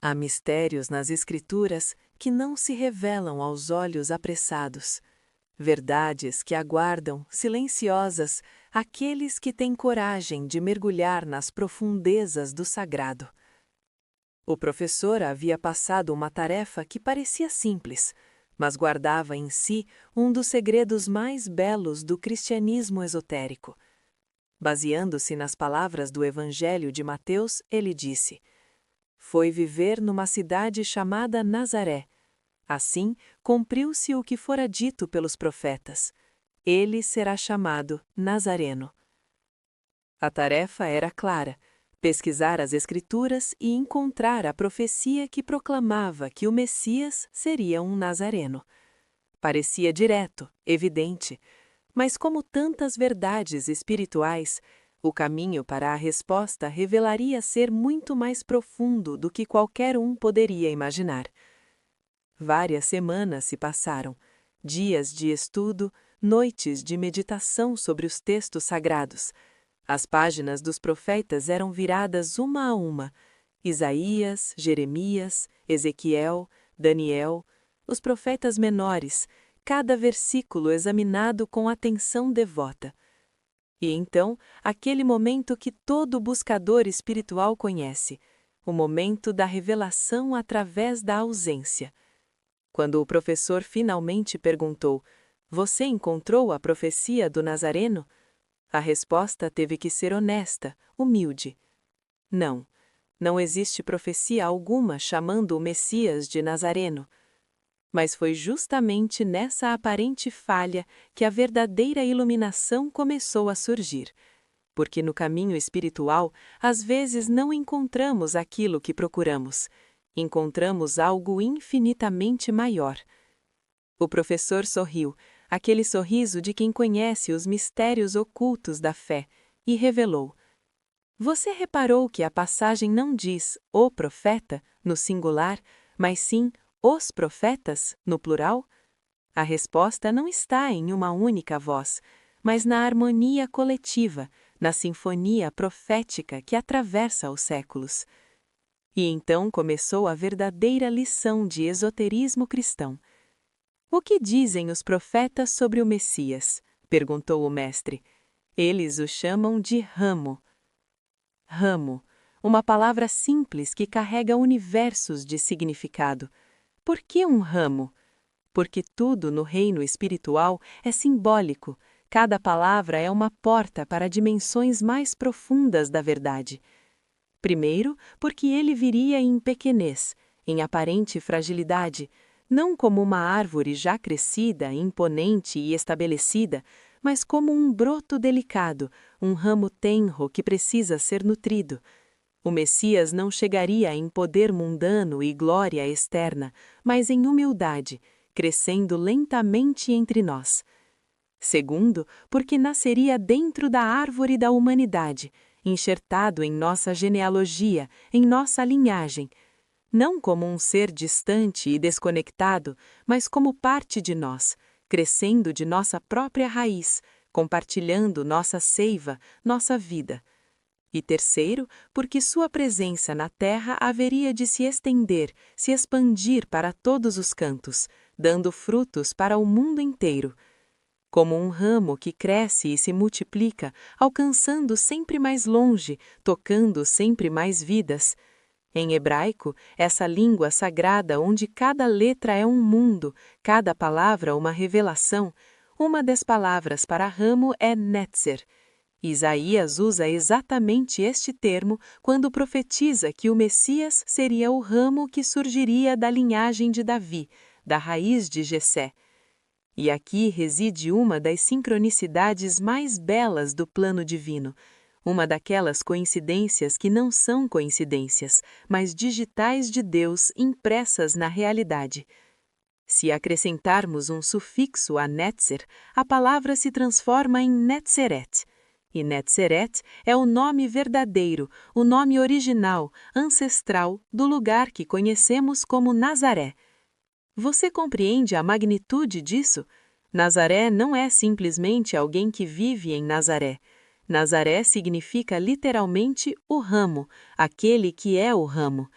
Há mistérios nas Escrituras que não se revelam aos olhos apressados. Verdades que aguardam, silenciosas, aqueles que têm coragem de mergulhar nas profundezas do sagrado. O professor havia passado uma tarefa que parecia simples, mas guardava em si um dos segredos mais belos do cristianismo esotérico. Baseando-se nas palavras do Evangelho de Mateus, ele disse: "Foi viver numa cidade chamada Nazaré. Assim, cumpriu-se o que fora dito pelos profetas: ele será chamado Nazareno." A tarefa era clara: pesquisar as Escrituras e encontrar a profecia que proclamava que o Messias seria um nazareno. Parecia direto, evidente, mas como tantas verdades espirituais, o caminho para a resposta revelaria ser muito mais profundo do que qualquer um poderia imaginar. Várias semanas se passaram, dias de estudo, noites de meditação sobre os textos sagrados. As páginas dos profetas eram viradas uma a uma: Isaías, Jeremias, Ezequiel, Daniel, os profetas menores, cada versículo examinado com atenção devota. E então, aquele momento que todo buscador espiritual conhece, o momento da revelação através da ausência. Quando o professor finalmente perguntou: "Você encontrou a profecia do Nazareno?" A resposta teve que ser honesta, humilde. Não, não existe profecia alguma chamando o Messias de Nazareno. Mas foi justamente nessa aparente falha que a verdadeira iluminação começou a surgir. Porque no caminho espiritual, às vezes não encontramos aquilo que procuramos. Encontramos algo infinitamente maior. O professor sorriu, aquele sorriso de quem conhece os mistérios ocultos da fé, e revelou: "Você reparou que a passagem não diz o profeta, no singular, mas sim os profetas, no plural? A resposta não está em uma única voz, mas na harmonia coletiva, na sinfonia profética que atravessa os séculos." E então começou a verdadeira lição de esoterismo cristão. "O que dizem os profetas sobre o Messias?" perguntou o mestre. "Eles o chamam de ramo." Ramo, uma palavra simples que carrega universos de significado. Por que um ramo? Porque tudo no reino espiritual é simbólico. Cada palavra é uma porta para dimensões mais profundas da verdade. Primeiro, porque ele viria em pequenez, em aparente fragilidade, não como uma árvore já crescida, imponente e estabelecida, mas como um broto delicado, um ramo tenro que precisa ser nutrido. O Messias não chegaria em poder mundano e glória externa, mas em humildade, crescendo lentamente entre nós. Segundo, porque nasceria dentro da árvore da humanidade, enxertado em nossa genealogia, em nossa linhagem, não como um ser distante e desconectado, mas como parte de nós, crescendo de nossa própria raiz, compartilhando nossa seiva, nossa vida. E terceiro, porque sua presença na terra haveria de se estender, se expandir para todos os cantos, dando frutos para o mundo inteiro. Como um ramo que cresce e se multiplica, alcançando sempre mais longe, tocando sempre mais vidas. Em hebraico, essa língua sagrada onde cada letra é um mundo, cada palavra uma revelação, uma das palavras para ramo é netzer. Isaías usa exatamente este termo quando profetiza que o Messias seria o ramo que surgiria da linhagem de Davi, da raiz de Jessé. E aqui reside uma das sincronicidades mais belas do plano divino, uma daquelas coincidências que não são coincidências, mas digitais de Deus impressas na realidade. Se acrescentarmos um sufixo a netzer, a palavra se transforma em Netzeret. E Netzeret é o nome verdadeiro, o nome original, ancestral, do lugar que conhecemos como Nazaré. Você compreende a magnitude disso? Nazaré não é simplesmente alguém que vive em Nazaré. Nazaré significa literalmente o ramo, aquele que é o ramo.